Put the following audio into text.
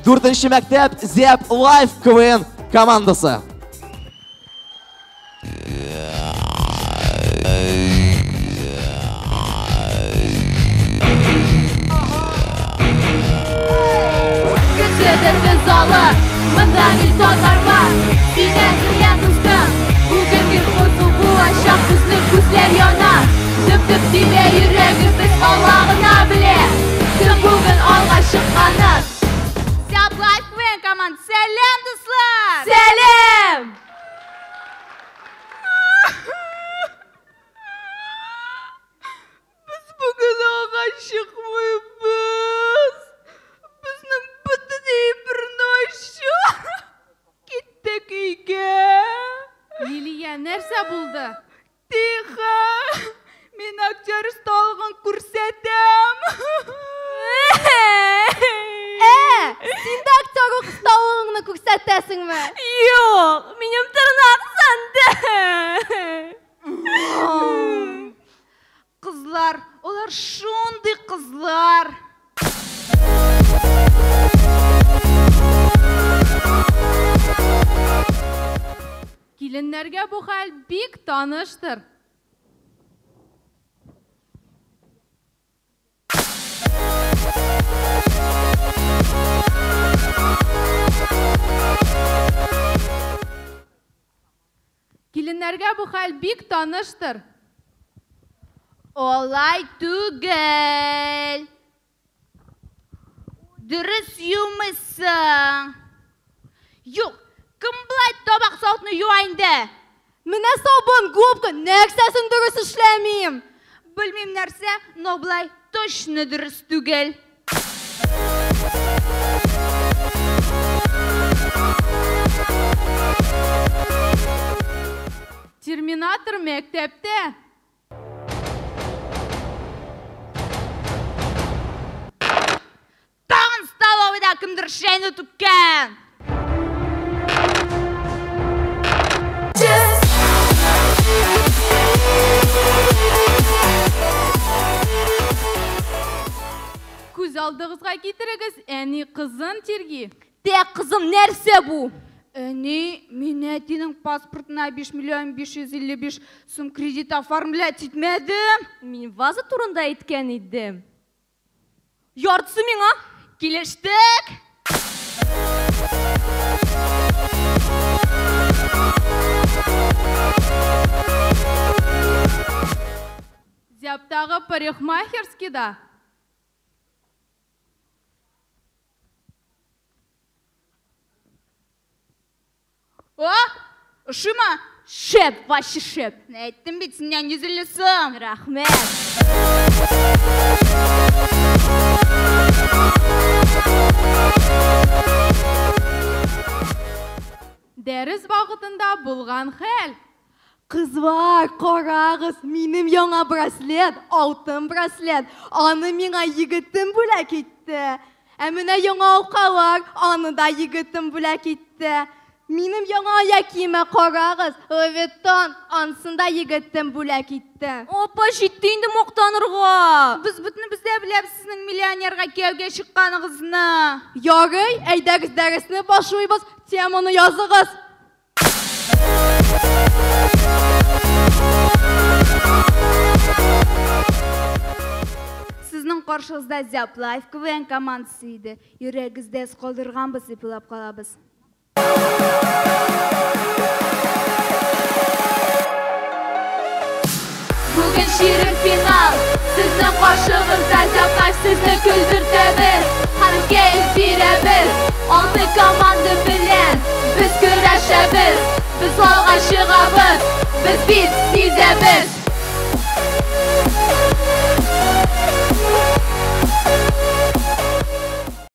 4-нче мәктәп Zap Life КВН командасы. Көчедер біз алы, мында миллиондар бар. Синен килгән дустым, бүген бер кызу ашак безне күзләр яна. Төп-төп тибә йөрәгебез Аллагына белә. Кем бүген алга чыкканын. Zap Life КВН команд, сәлам дуслар! Сәлам! Biz bugün alga çıkmayız. Bizning бүтүней bir noşu. Gittik үйге. Лилия, нәрсә булды? Тихо. Мен актер сталгын күрсәтәм. Син дә актер сталыгыңны күрсәтәсеңме? Юк, минем тырнак санды. Кызлар, олар шундый кызлар. Киленнәргә бу хәл бик таныштыр. Киленнәргә бу хәл бик таныштыр. Олай түгел. Дөрес юмысың. Юк, кем булай табак салтны юа инде? Менә сабын, губка, нәрсәсен дөрес эшләмим. Белмим нәрсә, но булай точно дөрес түгел. Терминатор мәктәптә. Тагын столовыйда кемдер шәйне түккән. Күз алдыгызга китерегез, әни кызын тирги. Тә кызым, нәрсә бу? Әни, мин әтинең паспортына 5,555,000 сум кредит оформлять итмәдем. Мин ваза турында әйткән идем. Яртысы миңа. Килештек. Зяптагы парикмахерскийда. О, ошыма? Шәп, ваще шәп. Әйттем бит, синнән 150 сум. Рәхмәт. Дәрес вакытында булган хәл. Кызлар, карагыз, минем яңа браслет, алтын браслет. Аны миңа егетем бүләк итте. Ә менә яңа алкалар, аны да егетем бүләк итте. Минем яңа якиме карагыз, Левитон, ансын да егетем бүләк итте. Опа, җитте инде мактанырга. Без бөтенебездә беләбез сезнең миллионерга кияүгә чыкканыгызны. Ярый, әйдәгез дәресне башлыйбыз, теманы языгыз. Сезнең каршыгызда Zap Life КВН командасы иде. Йөрәгегездә калдырганбыз дип уйлап калабыз. Бүген ширек финал. Сезнең каршыгызда Zap Life сезне көлдертәбез. Һәм кәеф бирәбез. Алты команда белән без көрәшәбез. Biz alğa чыгабыз. Biz бит